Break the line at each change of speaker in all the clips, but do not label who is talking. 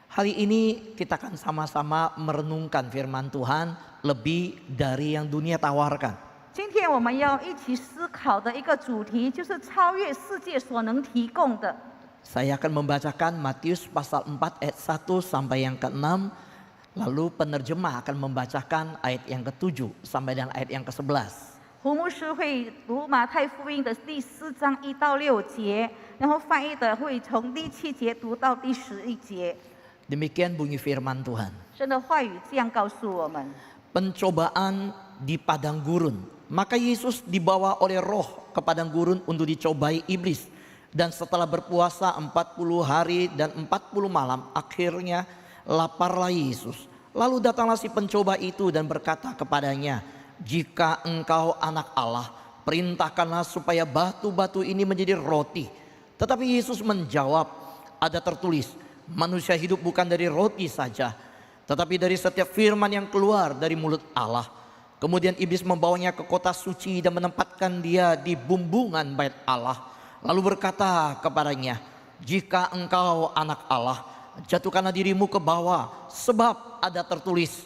Hari ini kita akan sama-sama merenungkan firman Tuhan lebih dari yang dunia tawarkan.
今天我们要一起思考的一个主题，就是超越世界所能提供的。
Saya akan membacakan Matius pasal 4 ayat 1 sampai yang ke-6. Lalu penerjemah akan membacakan ayat yang ke-7 sampai dengan ayat yang ke-11.
胡牧师会读马太福音的第4章1到6节，然后翻译的会从第7节读到第11节。
Demikian bunyi firman Tuhan.
神的话语这样告诉我们：
Pencobaan di padang gurun. Maka Yesus dibawa oleh roh ke padang gurun untuk dicobai iblis. Dan setelah berpuasa 40 hari dan 40 malam, akhirnya laparlah Yesus. Lalu datanglah si pencoba itu dan berkata kepadanya, "Jika engkau anak Allah, perintahkanlah supaya batu-batu ini menjadi roti." Tetapi Yesus menjawab, "Ada tertulis, manusia hidup bukan dari roti saja, tetapi dari setiap firman yang keluar dari mulut Allah." Kemudian iblis membawanya ke kota suci dan menempatkan dia di bumbungan bait Allah. Lalu berkata kepadanya, "Jika engkau anak Allah, jatuhkanlah dirimu ke bawah, sebab ada tertulis,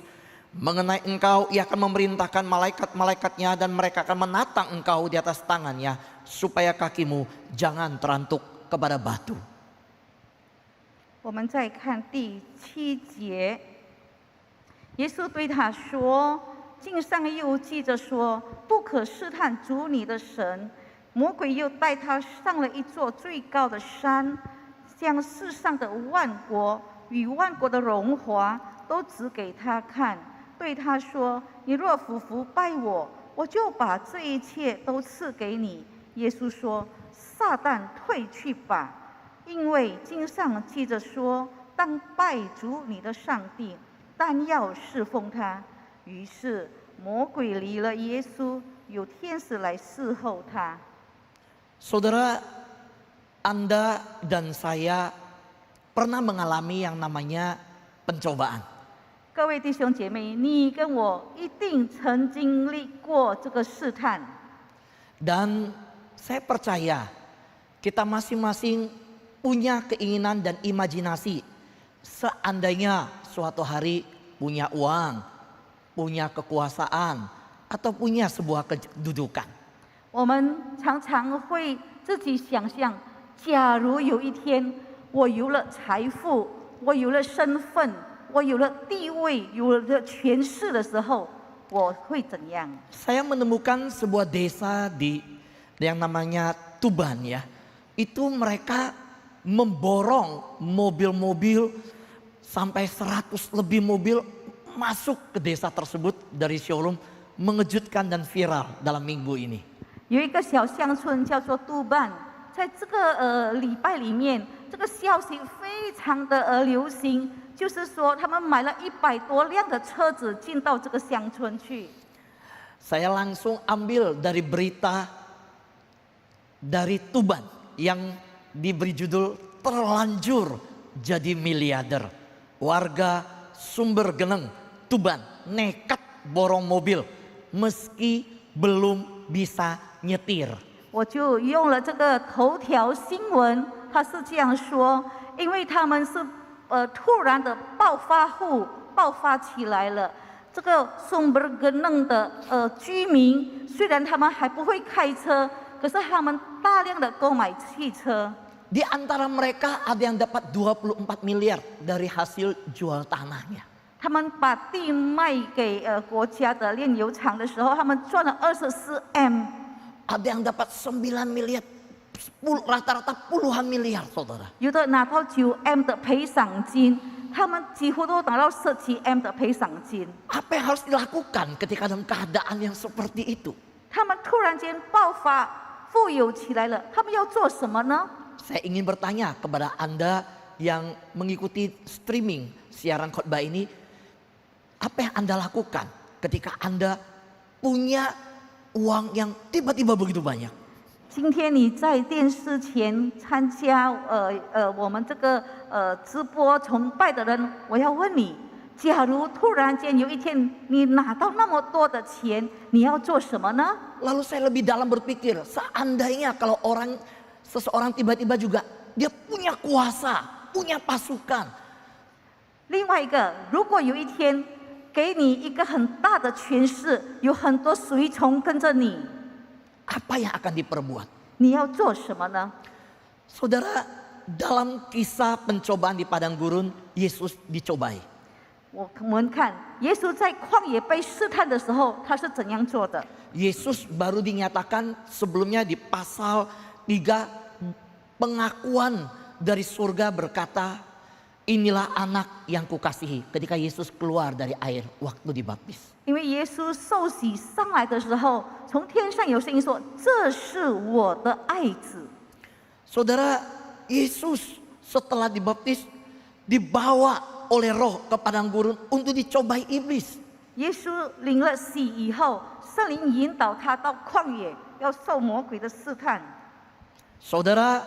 mengenai engkau ia akan memerintahkan malaikat-malaikatnya dan mereka akan menatang engkau di atas tangannya, supaya kakimu jangan terantuk kepada batu."
我们再看第7节，耶稣对他说：“经上又记着说，不可试探主你的神。”魔鬼又带他上了一座最高的山，将世上的万国与万国的荣华都指给他看，对他说：“你若俯伏拜我，我就把这一切都赐给你。”耶稣说：“撒旦退去吧，因为经上记着说，当拜主你的上帝，但要侍奉他。”于是魔鬼离了耶稣，有天使来侍候他。
Saudara, Anda dan saya pernah mengalami yang namanya pencobaan.
各位弟兄姐妹，你跟我一定曾经历过这个试探。
Dan saya percaya kita masing-masing punya keinginan dan imajinasi. Seandainya suatu hari punya uang, punya kekuasaan, atau punya sebuah kedudukan.
我们常常会自己想象，假如有一天我有了财富，我有了身份，我有了地位，有了权势的时候，我会怎样？
Saya menemukan sebuah desa di yang namanya Tuban ya. Itu mereka memborong mobil-mobil sampai 100 lebih mobil masuk ke desa tersebut dari showroom, mengejutkan dan viral dalam minggu ini.
有一个小乡村叫做杜办，在这个礼拜里面，这个消息非常的流行，就是说他们买了100多辆的车子进到这个乡村去。
Saya langsung ambil dari berita dari Tuban yang diberi judul "Terlanjur Jadi Miliarder". Warga Sumber Geneng, Tuban nekat borong mobil meski belum bisa nyetir.
我就用了这个头条新闻，他是这样说，因为他们是突然的暴发起来了。这个松柏根嫩的居民，虽然他们还不会开车，可是他们大量的购买汽车。
Di antara mereka ada yang dapat 24 miliar dari hasil jual tanahnya.
他们把地卖给国家的炼油厂的时候，他们赚了24M。
Ada yang dapat 9 miliar, rata-rata puluhan miliar, saudara.
有的拿到9M 的赔偿金，他们几乎都拿到17M 的赔偿金。
Apa yang harus dilakukan ketika dalam keadaan yang seperti itu?
他们突然间爆发，富有起来了，他们要做什么呢？
Saya ingin bertanya kepada Anda yang mengikuti streaming siaran khotbah ini, apa yang Anda lakukan ketika Anda punya uang yang tiba-tiba begitu banyak?
今天你在电视前参加我们这个直播崇拜的人，我要问你，假如突然间有一天你拿到那么多的钱，你要做什么呢？
Lalu saya lebih dalam berpikir, seandainya kalau seseorang tiba-tiba juga dia punya kuasa, punya pasukan,
另外一个，如果有一天给你一个很大的权势，有很多随从跟着你，
apa yang akan diperbuat?
你要做什么呢？
Saudara, dalam kisah pencobaan di padang gurun, Yesus dicobai.
我们看耶稣在旷野被试探的时候，他是怎样做的？
Yesus baru dinyatakan sebelumnya di pasal 3, pengakuan dari surga berkata, inilah anak yang kukasihi. Ketika Yesus keluar dari air waktu dibaptis.
因为耶稣受洗上来的时候，从天上有声音说：“这是我的爱子。”
Saudara, Yesus setelah dibaptis dibawa oleh roh ke padang gurun untuk dicobai iblis.
耶稣领了洗以后，圣灵引导他到旷野，要受魔鬼的试探。
Saudara,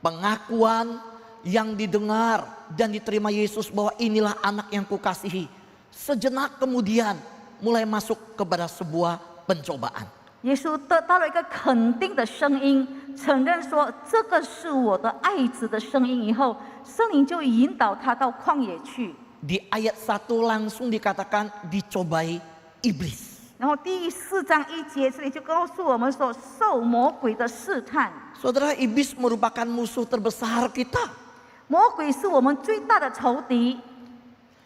pengakuan yang didengar dan diterima Yesus bahwa inilah anak yang kukasihi, sejenak kemudian mulai masuk kepada sebuah pencobaan.
耶稣得到了一个肯定的声音，承认说这个是我的爱子的声音以后，圣灵就引导他到旷野去。
Di ayat 1 langsung dikatakan dicobai iblis.
然后第4章1节这里就告诉我们说，受魔鬼的试探。
Saudara, iblis merupakan musuh terbesar kita.
魔鬼是我们最大的仇敌。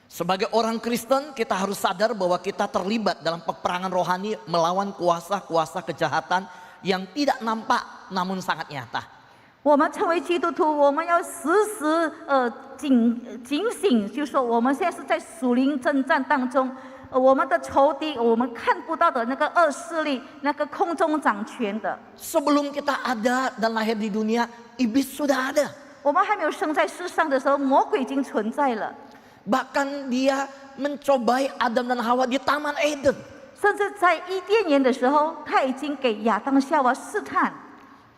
Sebagai orang Kristen, kita harus sadar bahwa kita terlibat dalam peperangan rohani melawan kuasa-kuasa kejahatan yang tidak nampak namun sangat nyata.
我们成为基督徒，我们要时时警醒，就是说我们现在是在属灵征战当中。我们的仇敌，我们看不到的那个恶势力，那个空中掌权的。
Sebelum kita ada dan lahir di dunia, iblis sudah ada.
我们还没有生在世上的时候，魔鬼已经存在了。
Bahkan dia mencobai Adam dan Hawa di Taman Eden.
甚至在伊甸园的时候，他已经给亚当夏娃试探。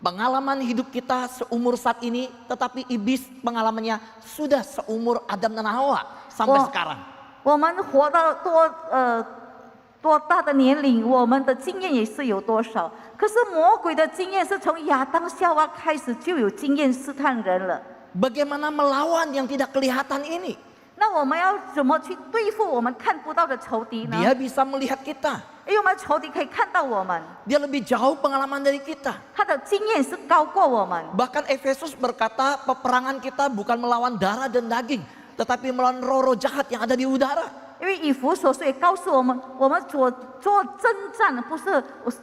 Pengalaman hidup kita seumur saat ini, tetapi iblis pengalamannya sudah seumur Adam dan Hawa sampai sekarang.
我们活到多大的年龄，我们的经验也是有多少。可是魔鬼的经验是从亚当夏娃开始就有经验试探人了。
Bagaimana melawan yang tidak kelihatan ini?
那我们要怎么去对付我们看不到的仇敌呢？
Dia bisa melihat kita.
因为我们仇敌可以看到我们，
Dia lebih jauh pengalaman dari kita.
他的经验是高过我们。
Bahkan Efesus berkata peperangan kita bukan melawan darah dan daging, tetapi melawan roh-roh jahat yang ada di udara.
因为以弗所书也告诉我们，我们做征战不是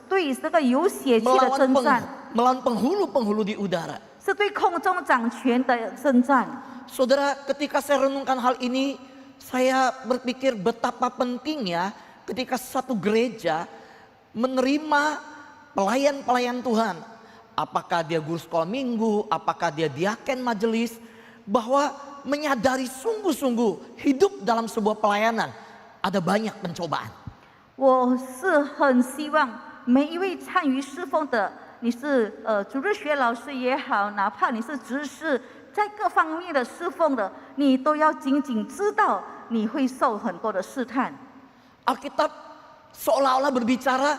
对这个有血气的征战，
Melawan penghulu-penghulu di udara.
是对空中掌权的征战。
Saudara, ketika saya renungkan hal ini, saya berpikir betapa pentingnya ketika satu gereja menerima pelayan-pelayan Tuhan. Apakah dia guru sekolah minggu, apakah dia diaken majelis, bahwa menyadari sungguh-sungguh hidup dalam sebuah pelayanan ada banyak pencobaan.
我是很希望每一位参与侍奉的，你是主日学老师也好，哪怕你是执事，在各方面的侍奉的，你都要紧紧知道你会受很多的试探。
Alkitab seolah-olah berbicara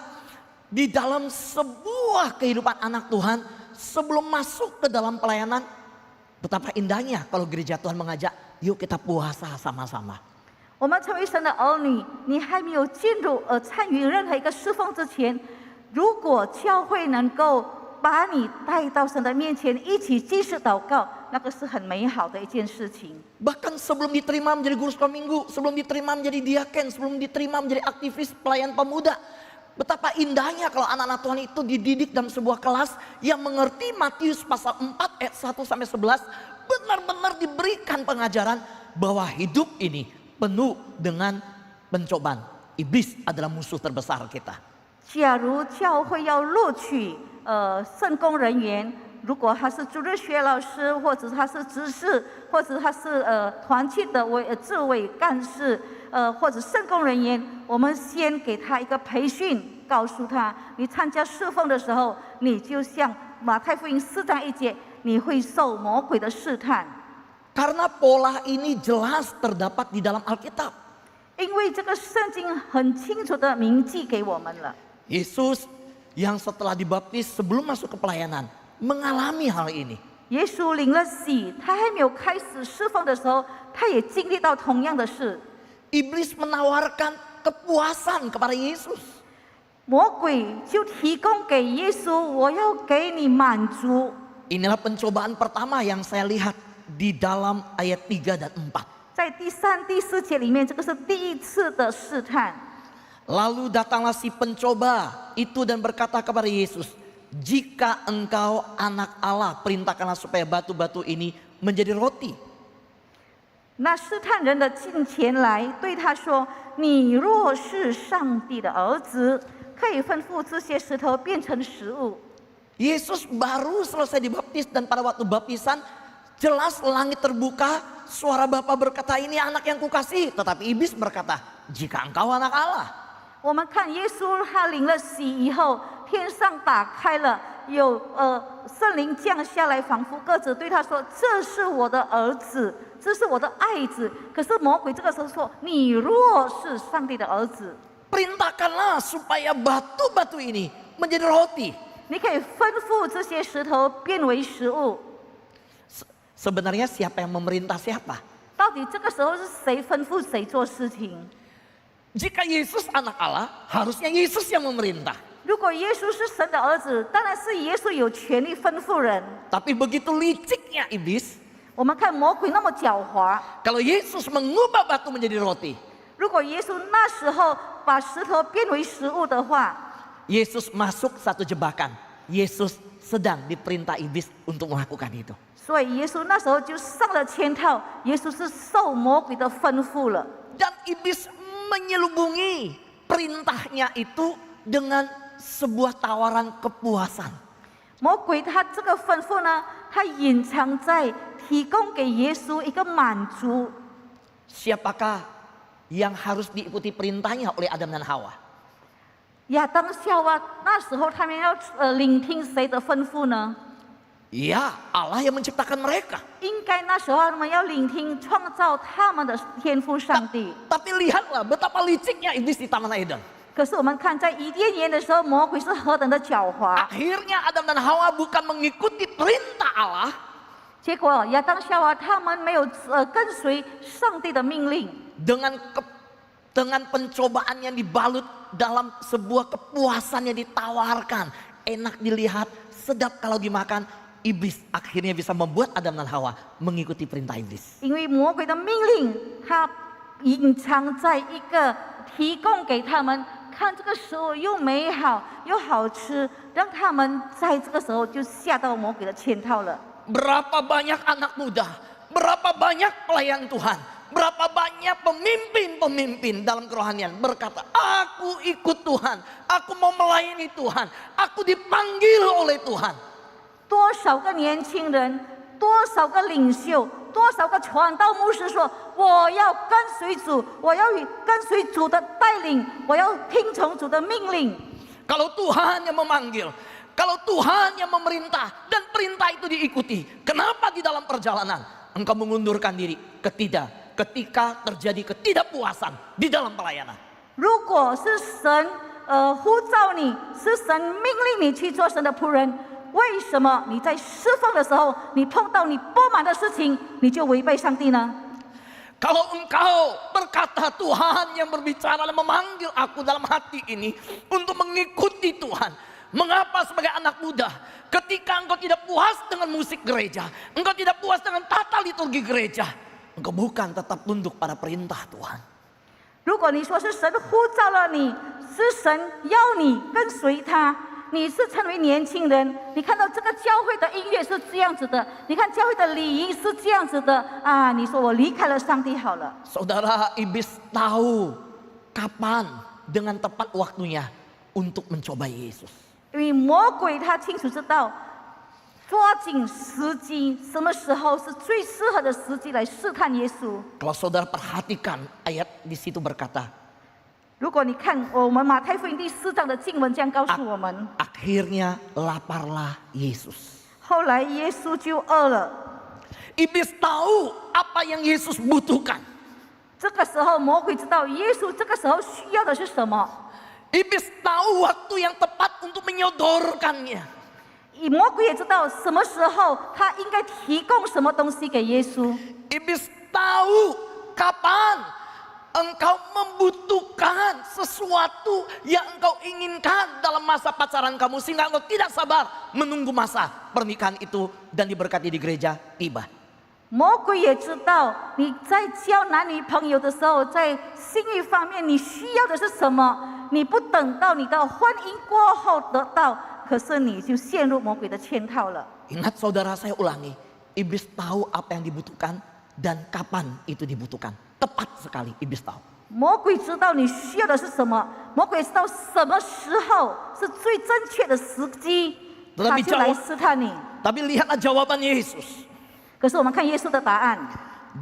di dalam sebuah kehidupan anak Tuhan sebelum masuk ke dalam pelayanan. Betapa indahnya kalau gereja Tuhan mengajak, yuk kita puasa sama-sama.
我们成为神的儿女，你还没有进入参与任何一个侍奉之前，如果教会能够把你带到神的面前，一起祭祀祷告，那个是很美好的一件事情。
Bahkan sebelum diterima menjadi guru sekolah minggu, sebelum diterima menjadi diaken, sebelum diterima menjadi aktivis pelayan pemuda. Betapa indahnya kalau anak-anak Tuhan itu dididik dalam sebuah kelas yang mengerti Matius pasal 4 ayat 1 sampai 11. Benar-benar diberikan pengajaran bahwa hidup ini penuh dengan pencobaan. Iblis adalah musuh terbesar kita.
假如教会要录取圣工人员，如果他是主日学老师，或者他是执事，或者他是团契的智委干事，或者圣工人员，我们先给他一个培训，告诉他，你参加侍奉的时候，你就像马太福音4章1节，你会受魔鬼的试探。
Karena pola ini jelas terdapat di dalam Alkitab.
因为这个圣经很清楚的铭记给我们了。
Yesus yang setelah dibaptis sebelum masuk ke pelayanan mengalami hal ini.
耶稣领了洗，他还没有开始释放的时候，他也经历到同样的事。
Iblis menawarkan kepuasan kepada Yesus.
魔鬼就提供给耶稣，我要给你满足。
Inilah pencobaan pertama yang saya lihat di dalam ayat 3 dan 4.
在第3、第4节里面，这个是第一次的试探。
Lalu datanglah si pencoba itu dan berkata kepada Yesus, "Jika engkau anak Allah, perintahkanlah supaya batu-batu ini menjadi roti."
那试探人的近前来，对他说：“你若是上帝的儿子，可以吩咐这些石头变成食物。”
Yesus baru selesai dibaptis dan pada waktu baptisan jelas langit terbuka, suara Bapa berkata, "Ini anak yang kukasihi." Tetapi iblis berkata, "Jika engkau anak Allah."
我们看耶稣他领了洗以后，天上打开了，有圣灵降下来，仿佛鸽子对他说：“这是我的儿子，这是我的爱子。”可是魔鬼这个时候说：“你若是上帝的儿子，
Perintahkanlah supaya batu-batu ini menjadi roti.
你可以吩咐这些石头变为食物。”
Sebenarnya siapa yang memerintah siapa?
到底这个时候是谁吩咐谁做事情？
Jika Yesus anak Allah, harusnya Yesus yang memerintah.
如果耶稣是神的儿子，当然是耶稣有权利吩咐人。
Tapi begitu liciknya iblis,
我们看魔鬼那么狡猾，
kalau Yesus mengubah batu menjadi roti,
如果耶稣那时候把石头变为食物的话，
Yesus masuk satu jebakan. Yesus sedang diperintah iblis untuk melakukan itu.
所以耶稣那时候就上了圈套，耶稣是受魔鬼的吩咐了。
Dan iblis menyelubungi perintahnya itu dengan sebuah tawaran kepuasan.
魔鬼他这个吩咐呢，他隐藏在提供给耶稣一个满足。
Siapakah yang harus diikuti perintahnya oleh Adam dan Hawa?
亚当夏娃那时候他们要聆听谁的吩咐呢？
Ya, Allah yang menciptakan mereka.
应该那时候他们要聆听创造他们的天父上帝。
Tapi lihatlah betapa liciknya iblis di Taman Eden.
可是我们看在伊甸园的时候，魔鬼是何等的狡猾。
Akhirnya Adam dan Hawa bukan mengikuti perintah Allah,
结果亚当夏娃他们没有跟随上帝的命令，
dengan pencobaan yang dibalut dalam sebuah kepuasan yang ditawarkan, enak dilihat, sedap kalau dimakan. Iblis akhirnya bisa membuat Adam dan Hawa mengikuti perintah iblis.
因为魔鬼的命令，它隐藏在一个提供给他们看这个食物又美好又好吃，让他们在这个时候就下到魔鬼的圈套了。
Berapa banyak anak muda, berapa banyak pelayan Tuhan, berapa banyak pemimpin-pemimpin dalam kerohanian berkata, "Aku ikut Tuhan, aku mau melayani Tuhan, aku dipanggil oleh Tuhan."
多少个年轻人，多少个领袖，多少个传道牧师说：“我要跟随主，我要跟随主的带领，我要听从主的命令。”
Kalau Tuhan yang memanggil, kalau Tuhan yang memerintah dan perintah itu diikuti, kenapa di dalam perjalanan engkau mengundurkan diri ketika terjadi ketidakpuasan di dalam pelayanan?
如果是神呼召你，是神命令你去做神的仆人，为什么你在释放的时候，你碰到你不满的事情，你就违背上帝呢？
Kalau engkau berkata Tuhan yang berbicara dan memanggil aku dalam hati ini untuk mengikuti Tuhan. Mengapa sebagai anak muda ketika engkau tidak puas dengan musik gereja, engkau tidak puas dengan tata liturgi gereja, engkau bukan tetap tunduk pada perintah Tuhan.
如果你说是神呼召了你，是神要你跟随他，你是成为年轻人，你看到这个教会的音乐是这样子的，你看教会的礼仪是这样子的啊，你说我离开了上帝好了。
Saudara, iblis tahu kapan dengan tepat waktunya untuk mencoba Yesus.
因为魔鬼他清楚知道，抓紧时机，什么时候是最适合的时机来试探耶稣。
Kalau saudara perhatikan ayat di situ berkata,
如果你看我们马太福音第4章的经文这样告诉我们，
akhirnya laparlah Yesus.
后来耶稣就饿了。
Iblis tahu apa yang Yesus butuhkan.
这个时候魔鬼知道耶稣这个时候需要的是什么。
Iblis tahu waktu yang tepat untuk menyodorkannya.
魔鬼也知道什么时候他应该提供什么东西给耶稣。
Iblis tahu kapan engkau membutuhkan sesuatu yang engkau inginkan dalam masa pacaran kamu, sehingga engkau tidak sabar menunggu masa pernikahan itu dan diberkati di gereja tiba.
魔鬼也知道你在交男女朋友的时候，在性欲方面你需要的是什么，你不等到你的婚姻过后得到，可是你就陷入魔鬼的圈套了。
Ingat saudara, saya ulangi, iblis tahu apa yang dibutuhkan dan kapan itu dibutuhkan. Tepat sekali iblis tahu.
魔鬼知道你需要的是什么，魔鬼知道什么时候是最正确的时机，他就来试探你。
Tapi lihatlah jawaban Yesus.
可是我们看耶稣的答案，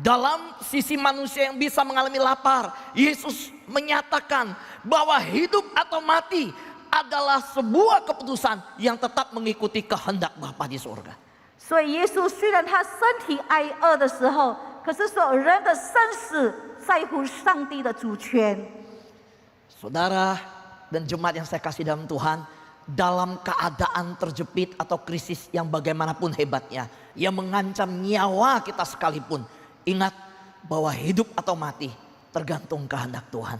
Dalam sisi manusia yang bisa mengalami lapar, Yesus menyatakan bahwa hidup atau mati adalah sebuah keputusan yang tetap mengikuti kehendak Bapa di surga.
所以耶稣虽然他身体挨饿的时候，可是说人的生死在乎上帝的主权。
Saudara dan jemaat yang saya kasih dalam Tuhan, dalam keadaan terjepit atau krisis yang bagaimanapun hebatnya, yang mengancam nyawa kita sekalipun, ingat bahwa hidup atau mati tergantung kehendak Tuhan.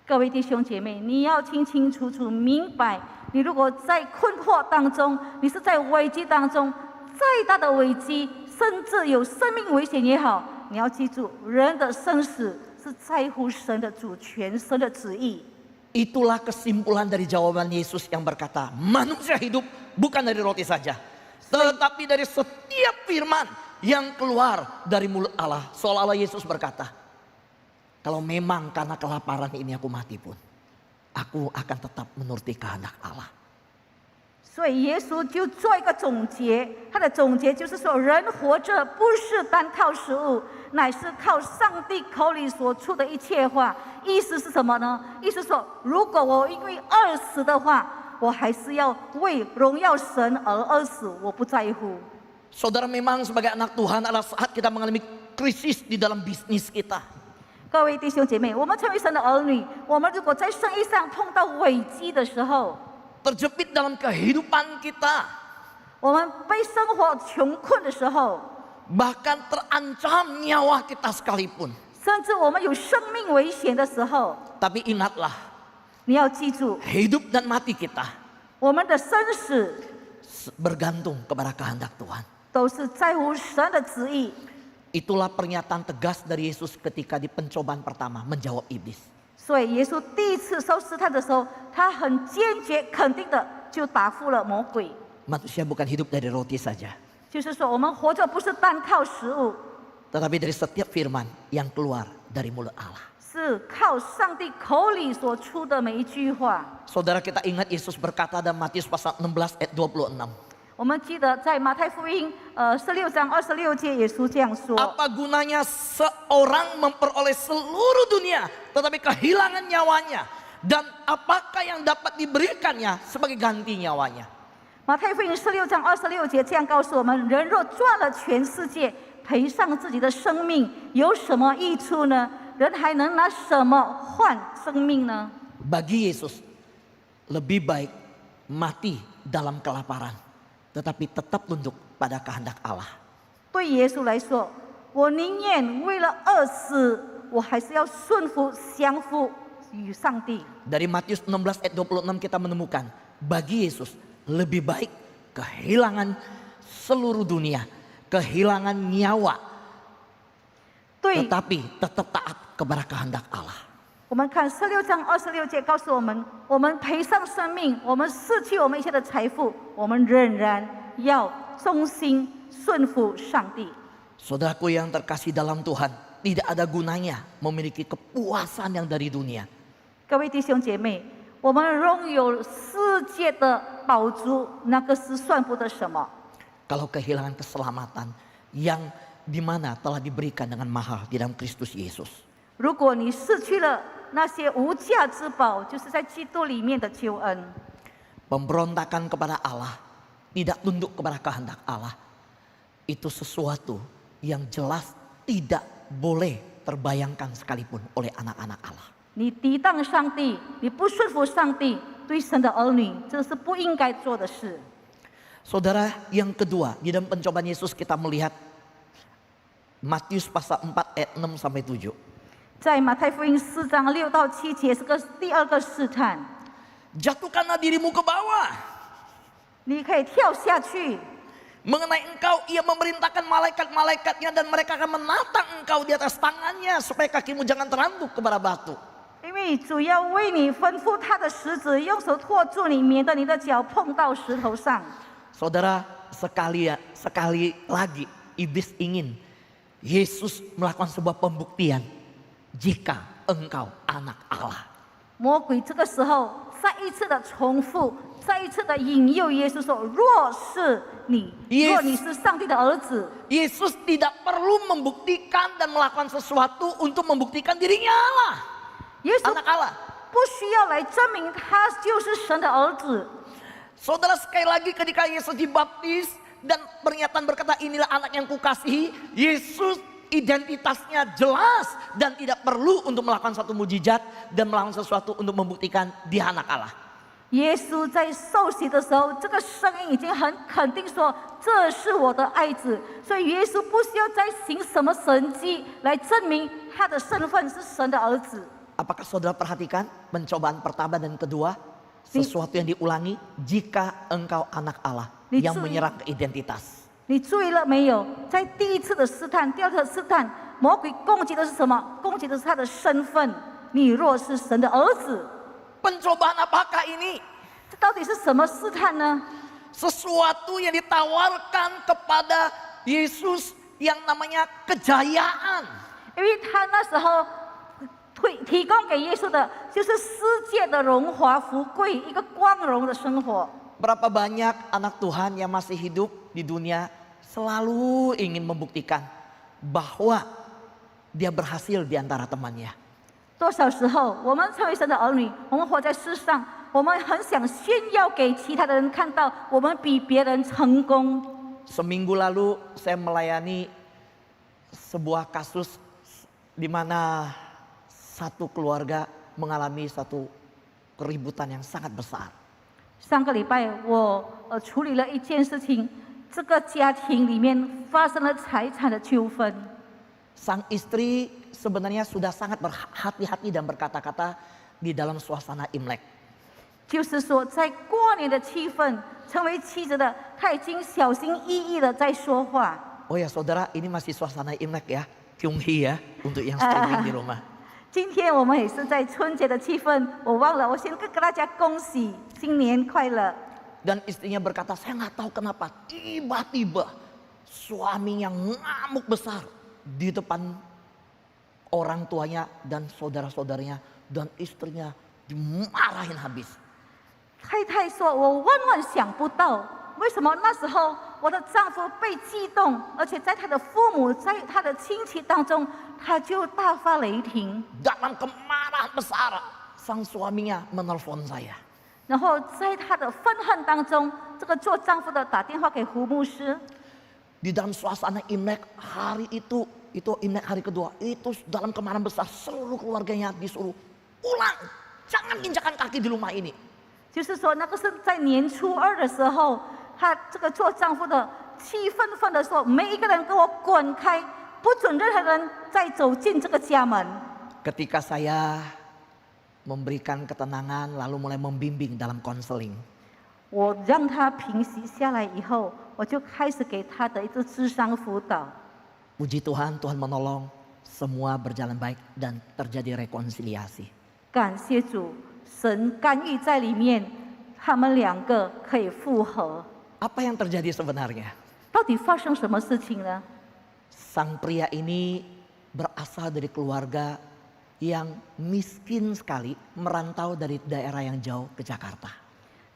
各位弟兄姐妹，你要清清楚楚明白，你如果在困惑当中，你是在危机当中，再大的危机，甚至有生命危险也好，你要记住，人的生死是在乎神的主权、神的旨意。
Itulah kesimpulan dari jawaban Yesus yang berkata, manusia hidup bukan dari roti saja, tetapi dari setiap firman yang keluar dari mulut Allah. Seolah-olah Yesus berkata, kalau memang karena kelaparan ini aku mati pun, aku akan tetap menuruti kehendak Allah.
所以耶稣就做一个总结，他的总结就是说，人活着不是单靠食物，乃是靠上帝口里所出的一切话。意思是什么呢？意思说，如果我因为饿死的话，我还是要为荣耀神而饿死，我不在乎。
Saudara, memang sebagai anak Tuhan adalah saat kita mengalami krisis di dalam bisnis kita.
各位弟兄姐妹，我们成为神的儿女，我们如果在生意上碰到危机的时候，
Terjepit dalam kehidupan kita,
我们被生活穷困的时候，
bahkan terancam nyawa kita sekalipun.
甚至我们有生命危险的时候，
Tapi ingatlah,
你要记住，
hidup dan mati kita
我们的生死
bergantung kepada kehendak Tuhan.
都是在乎神的旨意。
Itulah pernyataan tegas dari Yesus ketika di pencobaan pertama menjawab iblis.
所以耶稣第一次受试探的时候，他很坚决肯定的就答复了魔鬼，
Manusia bukan hidup dari roti saja,
就是说我们活着不是单靠食物，
tetapi dari setiap firman yang keluar dari mulut Allah.
是靠上帝口里所出的每一句话。
Saudara, kita ingat Yesus berkata dalam Matius pasal 16 ayat 26.
我们记得在马太福音16章26节，耶稣这样说：
Apa gunanya seorang memperoleh seluruh dunia tetapi kehilangan nyawanya? Dan apakah yang dapat diberikannya sebagai ganti nyawanya?
马太福音16章26节这样告诉我们：人若赚了全世界，赔上自己的生命，有什么益处呢？人还能拿什么换生命呢？
Bagi Yesus, lebih baik mati dalam kelaparan, tetapi tetap tunduk pada kehendak Allah.
对耶稣来说，我宁愿为了饿死，我还是要顺服、降服与上帝。
Dari Matius 16 ayat 26 kita menemukan, bagi Yesus lebih baik kehilangan seluruh dunia, kehilangan nyawa,
对，
tetapi tetap taat kepada kehendak Allah.
我们看16章26节告诉我们，我们赔上生命，我们失去我们一切的财富，我们仍然要忠心顺服上帝。
Saudaraku yang terkasih dalam Tuhan, tidak ada gunanya memiliki kepuasan yang dari dunia.
各位弟兄姐妹，我们拥有世界的宝珠，那个是算不得什么。
Kalau kehilangan keselamatan yang dimana telah diberikan dengan mahal di dalam Kristus Yesus.
如果你失去了那些无价之宝，就是在基督里面的救恩。
Pemberontakan kepada Allah, tidak tunduk kepada kehendak Allah, itu sesuatu yang jelas tidak boleh terbayangkan sekalipun oleh anak-anak Allah.
你抵挡上帝，你不顺服上帝，对神的儿女，这是不应该做的事。
Saudara, yang kedua, di dalam pencobaan Yesus kita melihat Matius pasal 4 ayat 6 sampai 7.
在马太福音4章6到7节是个第二个试探，
Jatuhkanlah dirimu ke bawah.
你可以跳下去。
Mengenai engkau, ia memerintahkan malaikat-malaikatnya dan mereka akan menatang engkau di atas tangannya supaya kakimu jangan teranduk kepada batu.
因为主要为你吩咐他的使者用手托住你，免得你的脚碰到石头上。
Saudara, sekali lagi iblis ingin Yesus melakukan sebuah pembuktian jika engkau anak Allah.
魔鬼这个时候再一次的重复，再一次的引诱耶稣说：“若是你，
Yes.
若你是上帝的儿子，
Yesus tidak perlu membuktikan dan melakukan sesuatu untuk membuktikan dirinya Allah,
耶稣
anak Allah.
不需要来证明他就是神的儿子。”
Saudara, sekali lagi ketika Yesus dibaptis dan pernyataan berkata inilah anak yang kukasihi, Yesus identitasnya jelas dan tidak perlu untuk melakukan satu mujizat dan melakukan sesuatu untuk membuktikan dia anak Allah.
耶稣在受洗的时候，这个声音已经很肯定说：“这是我的爱子。”所以耶稣不需要再行什么神迹来证明他的身份是神的儿子。
Apakah saudara perhatikan pencobaan pertama dan kedua? Sesuatu yang diulangi jika engkau anak Allah yang menyerang ke identitas.
你注意了没有？在第一次的试探、第二次的试探，魔鬼攻击的是什么？攻击的是他的身份。你若是神的儿子，
Pencobaan apakah ini?
这到底是什么试探呢？
Sesuatu yang ditawarkan kepada Yesus yang namanya kejayaan.
因为他那时候提供给耶稣的就是世界的荣华富贵，一个光荣的生活。
Berapa banyak anak Tuhan yang masih hidup di dunia selalu ingin membuktikan bahwa dia berhasil di antara temannya.
多少时候，我们成为神的儿女，我们活在世上，我们很想炫耀给其他的人看到，我们比别人成功。
Seminggu lalu saya melayani sebuah kasus di mana satu keluarga mengalami satu keributan yang sangat besar.
上个礼拜我处理了一件事情，这个家庭里面发生了财产的纠纷。
Sang istri sebenarnya sudah sangat berhati-hati dan berkata-kata di dalam suasana Imlek.
就是说，在过年的气氛，成为妻子的，她已经小心翼翼的在说话。
Oh ya saudara, ini masih suasana Imlek ya, Kyunghi ya, untuk yang streaming di rumah.
今天我们也是在春节的气氛，我忘了，我先跟大家恭喜新年快乐。
Dan istrinya berkata, saya nggak tahu kenapa tiba-tiba suaminya ngamuk besar di depan orang tuanya dan saudara-saudaranya dan istrinya dimarahin habis.
太太说：“我万万想不到，为什么那时候我的丈夫被激动，而且在他的父母、在他的亲戚当中，他就大发雷霆。
Dalam kemarahan besar, sang suaminya menelpon saya.
然后在他的愤恨当中，这个做丈夫的打电话给胡牧师。
Di dalam suasana Imlek hari itu Imlek hari kedua, itu dalam kemarahan besar seluruh keluarganya disuruh pulang, jangan injakan kaki di rumah ini.
就是说，那个是在年初二的时候，他这个做丈夫的气愤愤的说：“每一个人给我滚开，不准任何人再走进这个家门。”
Ketika saya memberikan ketenangan lalu mulai membimbing dalam konseling.
我让他平息下来以后，我就开始给他的一个智商辅导。
Puji Tuhan, Tuhan menolong, semua berjalan baik dan terjadi rekonsiliasi.
感谢主，神干预在里面，他们两个可以复合。
Apa yang terjadi sebenarnya?
到底发生什么事情呢？
Sang pria ini berasal dari keluarga yang miskin sekali, merantau dari daerah yang jauh ke Jakarta.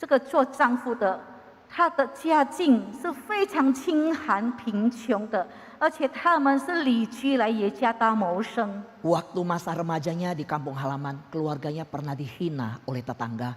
这个做丈夫的，他的家境是非常清寒贫穷的，而且他们是旅居来耶加达谋生。
Waktu masa remajanya di kampung halaman, keluarganya pernah dihina oleh tetangga,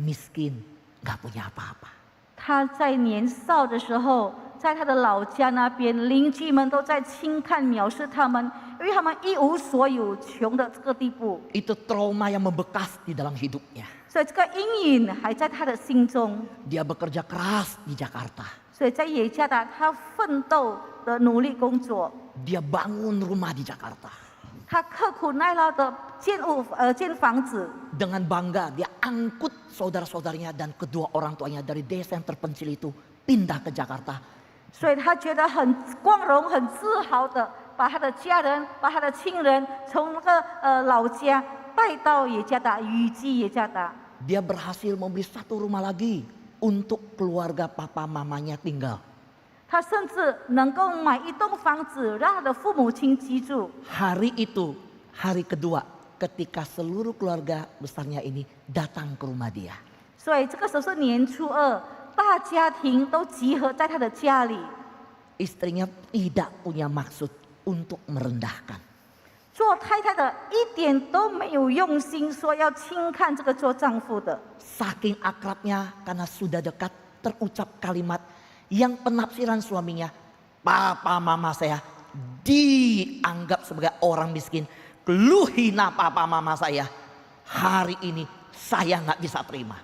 miskin, gak punya apa-apa.
他在年少的时候，在他的老家那边，邻居们都在轻看藐视他们，因为他们一无所有，穷的这个地步。
Itu trauma yang membekas di dalam hidupnya.
所以这个阴影还在他的心中。
Dia bekerja keras di Jakarta.
所以在雅加达，他奋斗的努力工作，
Dia bangun rumah di Jakarta.
他刻苦耐劳的建房子，
Dengan bangga dia angkut saudara-saudaranya dan kedua orang tuanya dari desa yang terpencil itu pindah ke Jakarta.
所以他觉得很光荣、很自豪的把他的家人、把他的亲人从那个老家带到雅加达，移居雅加达。
Dia berhasil membeli satu rumah lagi untuk keluarga papa mamanya tinggal.
他甚至能够买一栋房子让他的父母亲居住。
Hari itu, hari kedua ketika seluruh keluarga besarnya ini datang ke rumah dia.
所以这个时候是年初二，大家庭都集合在他的家里。
Istrinya tidak punya maksud untuk merendahkan.
做太太的一点都没有用心说要轻看这个做丈夫的，
Saking akrabnya karena sudah dekat terucap kalimat yang penafsiran suaminya, papa mama saya dianggap sebagai orang miskin. Lu hina papa mama saya. Hari ini saya nggak bisa terima.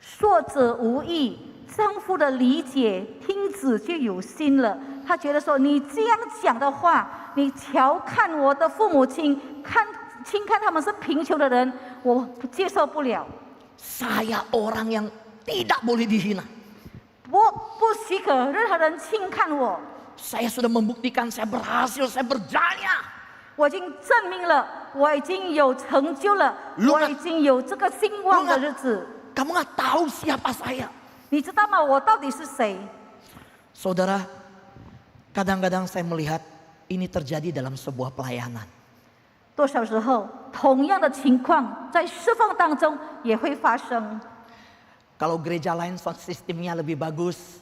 说者无意，丈夫的理解听子就有心了。他觉得说你这样讲的话，你调看我的父母亲，轻看他们是贫穷的人，我接受不了。
Saya orang yang tidak boleh dihina.
不许可任何人轻看我。
Saya sudah membuktikan saya berhasil, saya berjaya.
我已经证明了，我已经有成就了，
Lu
我已经有这个兴旺的日子。
Kamu nggak tahu siapa saya.
你知道吗？我到底是谁？
Saudara, kadang-kadang saya melihat ini terjadi dalam sebuah pelayanan.
多少时候，同样的情况在释放当中也会发生。
Kalau gereja lain sound systemnya lebih bagus,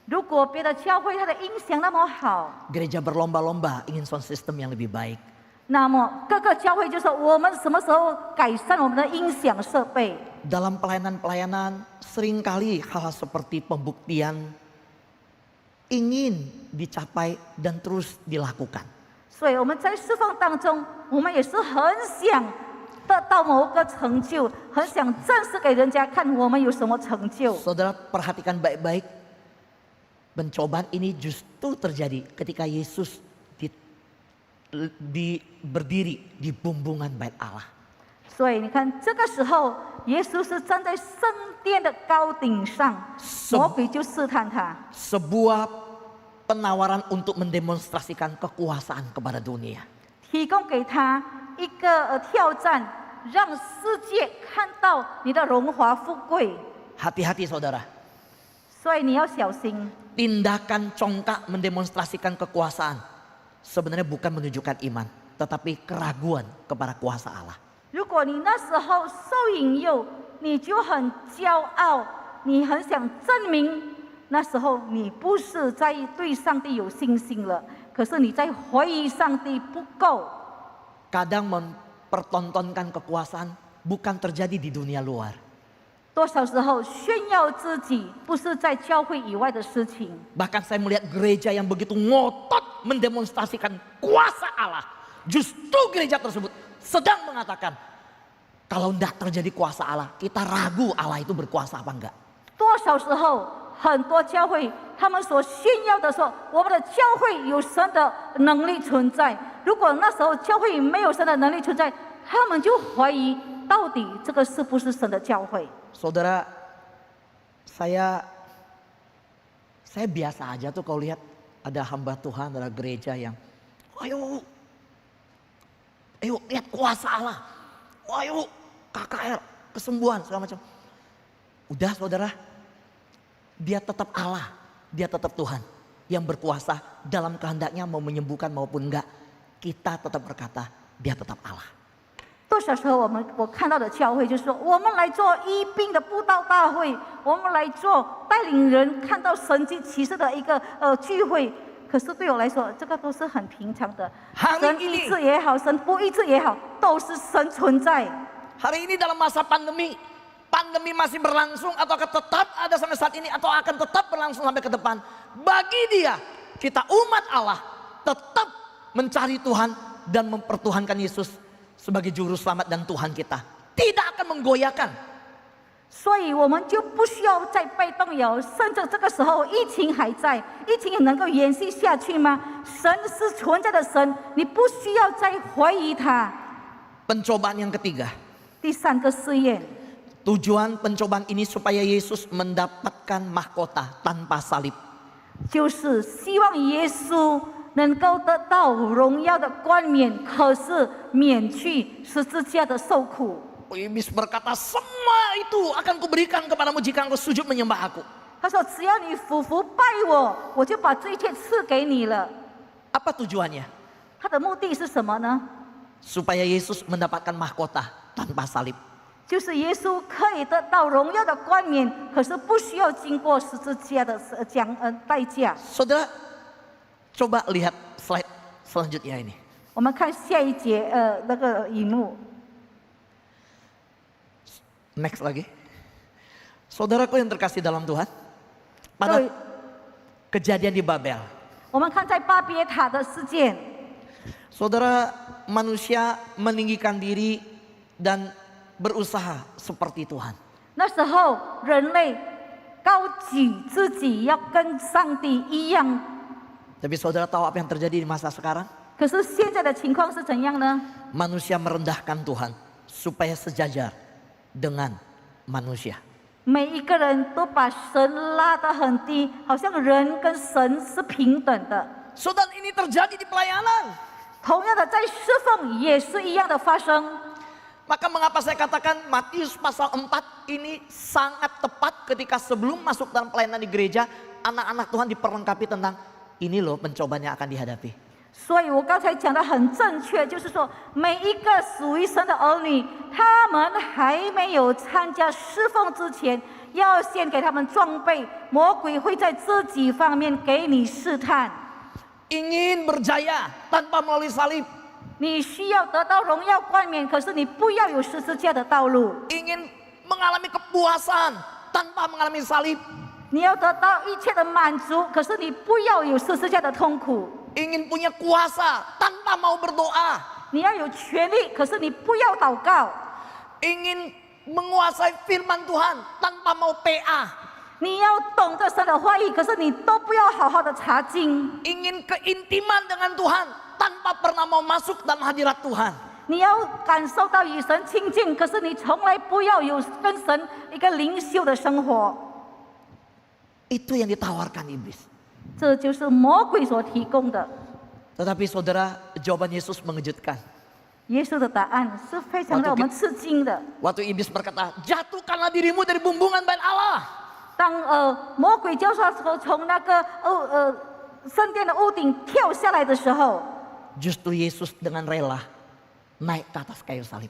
如果别的教会它的音响那么好，
gereja berlomba-lomba ingin sound system yang lebih baik.
那么各个教会就说我们什么时候改善我们的音响设备？
Dalam pelayanan-pelayanan seringkali hal-hal seperti pembuktian ingin dicapai dan terus dilakukan.
所以我们在释放当中，我们也是很想得到某个成就，很想证实给人家看我们有什么成就。
Saudara perhatikan baik-baik. Pencobaan ini justru terjadi ketika Yesus berdiri di bumbungan bait Allah.
所以你看，这个时候耶稣是站在圣殿的高顶上，魔鬼就试探他。
Sebuah penawaran untuk mendemonstrasikan kekuasaan kepada dunia.
提供给他一个挑战，让世界看到你的荣华富贵。
Hati-hati saudara.
所以你要小心。
Tindakan congkak mendemonstrasikan kekuasaan sebenarnya bukan menunjukkan iman, tetapi keraguan kepada kuasa Allah.
如果你那时候受引诱，你就很骄傲，你很想证明，那时候你不是在对上帝有信心了，可是你在怀疑上帝不够。
Kadang mempertontonkan kekuasaan bukan terjadi di dunia luar.
多少时候炫耀自己，不是在教会以外的事情。
Bahkan saya melihat gereja yang begitu ngotot mendemonstrasikan kuasa Allah. Justru gereja tersebut sedang mengatakan, kalau tidak terjadi kuasa Allah, kita ragu Allah itu berkuasa apa enggak.
多少时候，很多教会他们所炫耀的说，我们的教会有神的能力存在。如果那时候教会没有神的能力存在，他们就怀疑到底这个是不是神的教会。
Saudara, saya biasa aja tuh kalau lihat ada hamba Tuhan, ada gereja yang, ayo lihat kuasa Allah, ayo KKR, kesembuhan segala macam. Udah saudara, dia tetap Allah, dia tetap Tuhan yang berkuasa dalam kehendaknya mau menyembuhkan maupun enggak. Kita tetap berkata, dia tetap Allah.
多少时候我看到的教会就是说，我们来做医病的布道大会，我们来做带领人看到神迹奇事的一个聚会。可是对我来说，这个都是很平常的。神医治也好，神不医治也好，都是神存在。
Hari ini dalam masa pandemi, pandemi masih berlangsung ataukah tetap ada sampai saat ini atau akan tetap berlangsung sampai ke depan. Bagi dia, kita umat Allah tetap mencari Tuhan dan mempertuhankan Yesus sebagai juru selamat dan Tuhan kita. Tidak akan menggoyahkan
所以我们就不需要再被动摇，甚至这个时候疫情还在，疫情也能够延续下去吗？神是存在的神，你不需要再怀疑他。
Pencobaan yang ketiga.
第三个试验，
Tujuan pencobaan ini supaya Yesus mendapatkan mahkota tanpa salib.
就是希望耶稣能够得到荣耀的冠冕，可是免去十字架的受苦。
Iblis berkata, semua itu akan kuberikan kepadamu jika engkau sujud menyembah aku.
他说：“只要你俯伏拜我，我就把这一切赐给你了。”
Apa tujuannya?
他的目的是什么呢？
Supaya Yesus mendapatkan mahkota tanpa salib.
就是耶稣可以得到荣耀的冠冕，可是不需要经过十字架的代价。
Saudara, coba lihat slide selanjutnya ini.
我们看下一节那个荧幕。
Next lagi. Saudaraku yang terkasih dalam Tuhan. Pada kejadian di Babel.
我们看在巴别塔的事件，
Saudara, manusia meninggikan diri dan berusaha seperti Tuhan.
那时候人类高举自己，要跟上帝一样。
Tapi saudara tahu apa yang terjadi di masa sekarang?
可是现在的情况是怎样呢？
Manusia merendahkan Tuhan supaya sejajar dengan manusia.
每一个人都把神拉得很低，好像人跟神是平等的。
Saudara, ini terjadi di pelayanan.
同样的，在侍奉也是一样的发生。
Maka mengapa saya katakan Matius pasal 4 ini sangat tepat ketika sebelum masuk dalam pelayanan di gereja, anak-anak Tuhan diperlengkapi tentang ini loh pencobaan yang akan dihadapi.
所以我刚才讲的很正确，就是说每一个属于神的儿女，他们还没有参加侍奉之前，要先给他们装备，魔鬼会在这几方面给你试探。
Ingin berjaya tanpa melalui salib.
你需要得到荣耀冠冕，可是你不要有十字架的道路。
Ingin mengalami kepuasan tanpa mengalami salib.
你要得到一切的满足，可是你不要有十字架的痛苦。
Ingin punya kuasa tanpa mau berdoa.
你要有权利，可是你不要祷告。
Ingin menguasai firman Tuhan tanpa mau PA.
你要懂得神的话语，可是你都不要好好的查经。
Ingin keintiman dengan Tuhan tanpa pernah mau masuk dalam hadirat Tuhan.
你要感受到与神亲近，可是你从来不要有跟神一个灵修的生活。
Itu yang ditawarkan iblis.
这就是魔鬼所提供的。
Tetapi saudara, jawaban Yesus mengejutkan.
耶稣的答案是非常让我们吃惊的。
Waktu iblis berkata, jatuhkanlah dirimu dari bumbungan bait Allah.
当魔鬼叫他从那个圣殿的屋顶跳下来的时候，
Justru Yesus dengan rela naik ke atas kayu salib.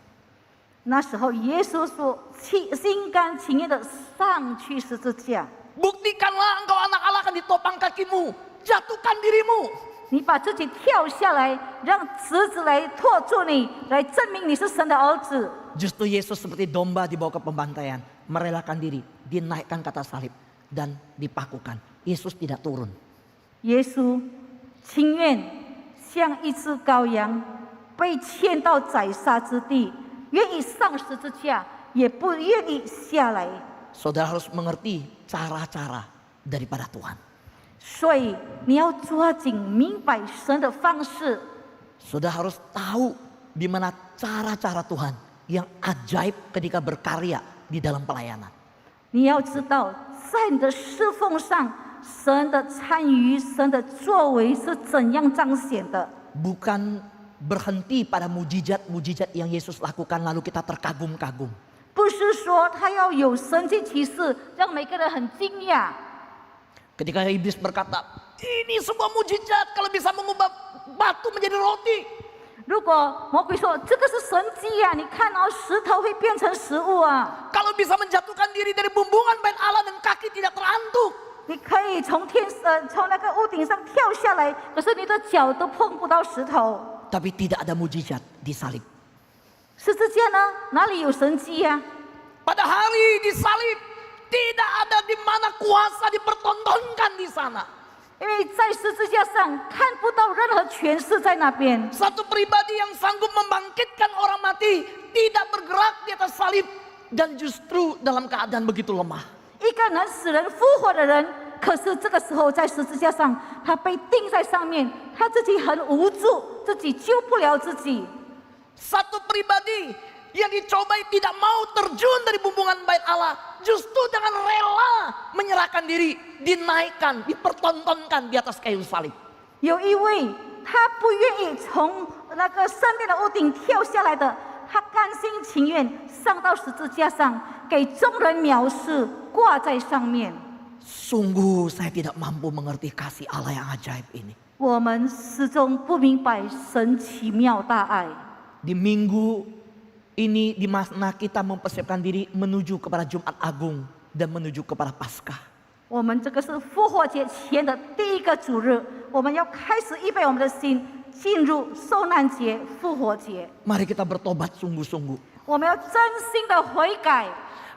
那时候耶稣说心甘情愿的上去十字架。
Buktikanlah engkau anak Allah akan ditopang kakimu. Jatuhkan dirimu.
你把自己跳下来，让侄子来托住你，来证明你是神的儿子。
Justru Yesus seperti domba dibawa ke pembantaian. Merelakan diri, dinaikkan ke atas salib dan dipakukan. Yesus tidak turun.
耶稣情愿像一只羔羊，被牵到宰杀之地，愿意上十字架，也不愿意下来。
Saudara harus mengerti cara-cara daripada Tuhan.
所以你要抓紧明白神的方式。
Saudara harus tahu di mana cara-cara Tuhan yang ajaib ketika berkarya di dalam pelayanan.
你要知道，在你的侍奉上，神的参与、神的作为是怎样彰显的。
Bukan berhenti pada mujizat-mujizat yang Yesus lakukan lalu kita terkagum-kagum.
不是说他要有神迹奇事，让每个人很惊讶。
Ketika iblis berkata, ini sebuah mujizat kalau bisa mengubah batu menjadi roti.
如果魔鬼说这个是神迹啊，你看哦，石头会变成食物啊，
Kalau bisa menjatuhkan diri dari bumbungan bait Allah dan kaki tidak terantuk.
你可以从那个屋顶上跳下来，可是你的脚都碰不到石头。
Tapi tidak ada mujizat di salib.
十字架呢？哪里有神迹呀、
Pada hari di salib tidak ada di mana kuasa dipertontonkan di sana.
因为在十字架上看不到任何权势在那边。
Satu pribadi yang sanggup membangkitkan orang mati tidak bergerak di atas salib dan justru dalam keadaan begitu lemah.
一个能使人复活的人，可是这个时候在十字架上，他被钉在上面，他自己很无助，自己救不了自己。
Satu pribadi yang dicobai tidak mau terjun dari bumbungan bait Allah, justru dengan rela menyerahkan diri, dinaikkan, dipertontonkan di atas kayu salib.
有一位他不愿意从那个圣殿的屋顶跳下来的，他甘心情愿上到十字架上，给众人藐视，挂在上面。
Sungguh saya tidak mampu mengerti kasih Allah yang ajaib ini.
我们始终不明白神奇妙大爱。
Di minggu ini di mana kita mempersiapkan diri menuju kepada Jumat Agung dan menuju kepada Paskah.
我们这个是复活节前的第一个主日，我们要开始预备我们的心，进入受难节、复活节。
Mari kita bertobat sungguh-sungguh.
我们要真心的悔改。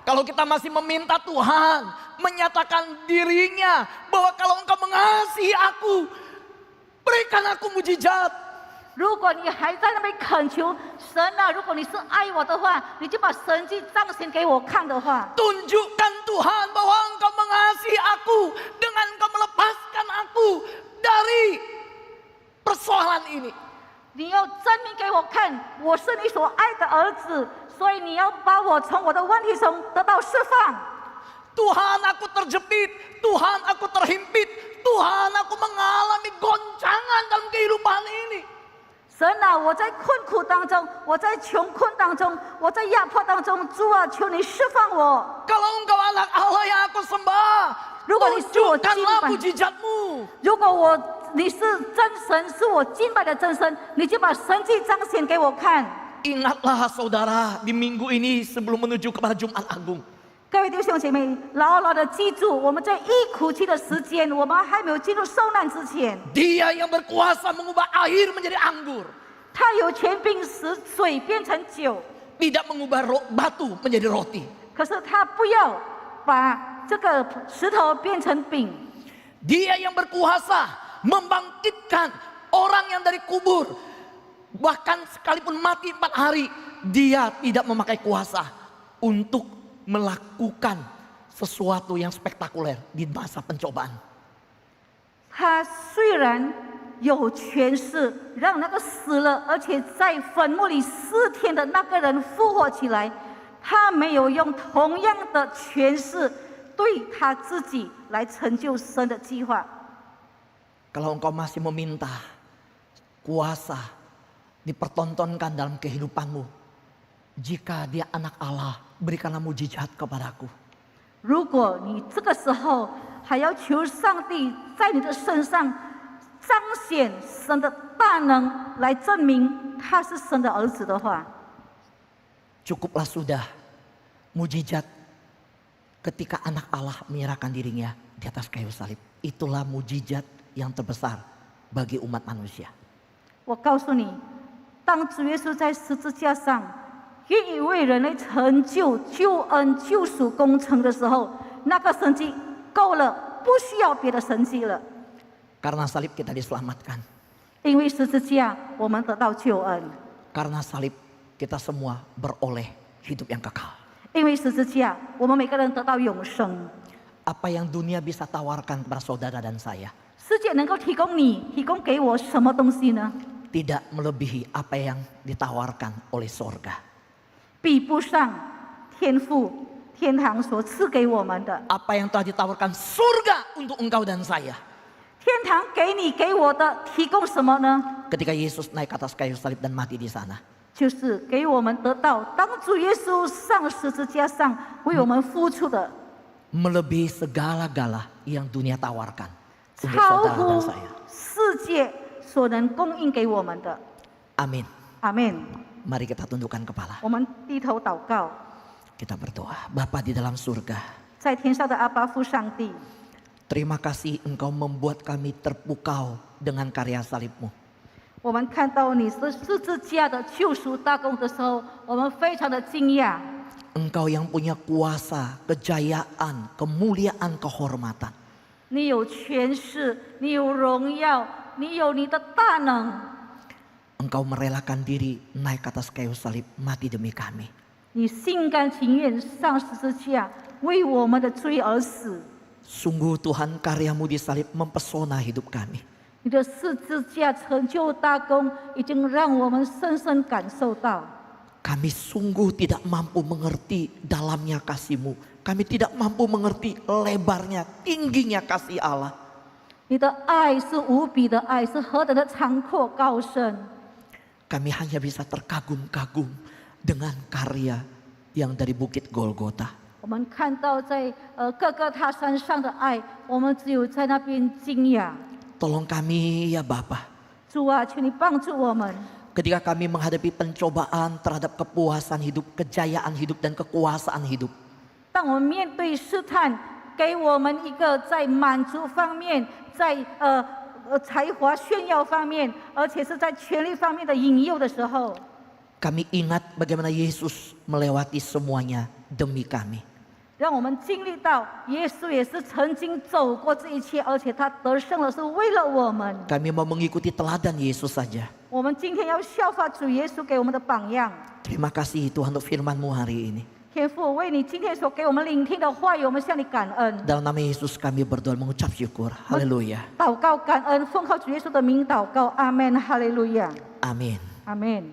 Kalau kita masih meminta Tuhan menyatakan dirinya bahwa kalau engkau mengasihi aku, berikan aku mujizat.
如果你还在那边恳求神啊，如果你是爱我的话，你就把神迹彰显给我看的话，
Tunjukkan Tuhan bahwa engkau mengasihi aku dengan engkau melepaskan aku dari persoalan ini.
你要证明给我看，我是你所爱的儿子，所以你要把我从我的问题中得到释放。
Tuhan aku terjepit, Tuhan aku terhimpit, Tuhan aku mengalami goncangan dalam kehidupan ini.
神啊，我在困苦当中，我在穷困当中，我在压迫当中，主啊，求你释放我。
Kalau engkau anak Allah yang aku sembah,
如果你是我敬
tunjukkanlah
拜，
mujizatmu.
如果你是真神，是我敬拜的真神，你就把神迹彰显给我看。
Ingatlah saudara di minggu ini sebelum menuju kepada Jumat Agung.
各位弟兄姐妹，牢牢的记住，我们在一苦期的时间，我们还没有进入受难之前，
Dia yang berkuasa mengubah air menjadi anggur.
他有权柄使水变成酒，
Tidak mengubah batu menjadi roti.
可是他不要把这个石头变成饼。
Dia yang berkuasa membangkitkan orang yang dari kubur. Bahkan sekalipun mati 4 hari, dia tidak memakai kuasa untuk melakukan sesuatu yang spektakuler di masa pencobaan.
他虽然有权势让那个死了而且在坟墓里4天的那个人复活起来，他没有用同样的权势对他自己来成就神的计划。
Kalau engkau masih meminta kuasa dipertontonkan dalam kehidupanmu, jika dia anak Allah, berikanlah mujizat kepadaku.
如果你这个时候还要求上帝在你的身上彰显神的大能，来证明他是神的儿子的话，
Cukuplah sudah mujizat ketika anak Allah menyerahkan dirinya di atas kayu salib. Itulah mujizat yang terbesar bagi umat manusia.
我告诉你，当主耶稣在十字架上愿意为人类成就救恩救赎工程的时候，那个神迹够了，不需要别的神迹了。
Karena salib kita diselamatkan.
因为十字架，我们得到救恩；
Karena salib kita semua beroleh hidup yang kekal.
因为十字架，我们每个人得到永生。
Apa yang dunia bisa tawarkan kepada saudara dan saya
世界能够提供你、提供给我什么东西呢？
tidak melebihi apa yang ditawarkan oleh sorga.
比不上天父、天堂所赐给我们的。
Apa yang telah ditawarkan surga untuk engkau dan saya.
天堂给你给我的提供什么呢？
Ketika Yesus naik ke atas kayu salib dan mati di sana.
就是给我们得到当主耶稣上十字架上为我们付出的，
Melebihi segala-gala yang dunia tawarkan untuk
超
saudara dan
乎
saya.
世界所能供应给我们的。
Amin.
阿门。
Mari kita tundukkan kepala.
我们低头祷告，
Kita berdoa. Bapa di dalam surga.
在天上的阿爸父上帝，
Terima kasih engkau membuat kami terpukau dengan karya salibmu.
我们看到你是十字架的救赎大功的时候，我们非常的惊讶。
Engkau yang punya kuasa, kejayaan, kemuliaan, kehormatan.
你有权势，你有荣耀，你有你的大能。
Engkau merelakan diri naik ke atas kayu salib mati demi kami.
你心甘情愿上十字架，为我们的罪而死。
Sungguh Tuhan, karyamu di salib mempesona hidup kami.
你的十字架成就大功，已经让我们深深感受到。
Kami sungguh tidak mampu mengerti dalamnya kasih-Mu. Kami tidak mampu mengerti lebarnya, tingginya kasih Allah.
你的爱是无比的爱，是何等的长阔高深。
Kami hanya bisa terkagum-kagum dengan karya yang dari Bukit Golgota.
我们看到在各个他山上的爱，我们只有在那边惊讶。
Tolong kami ya Bapa.
主啊，求你帮助我们。
Ketika kami menghadapi pencobaan terhadap kepuasan hidup, kejayaan hidup, dan kekuasaan hidup.
当我们面对试探，给我们一个在满足方面，在才华炫耀方面，而且是在权力方面的引诱的时候，
Kami ingat bagaimana Yesus melewati semuanya demi kami.
让我们经历到耶稣也是曾经走过这一切，而且他得胜了，是为了我们。
Kami mau mengikuti teladan Yesus saja.
我们今天要效法主耶稣给我们的榜样。
Terima kasih Tuhan untuk firman-Mu hari ini.
天父，为你今天所给我们聆听的话语，我们向你感恩。
Dalam nama Yesus kami berdoa mengucap syukur. Haleluya.
祷告感恩，奉靠主耶稣的名祷告，阿门，哈利路亚，
Amin.
阿门。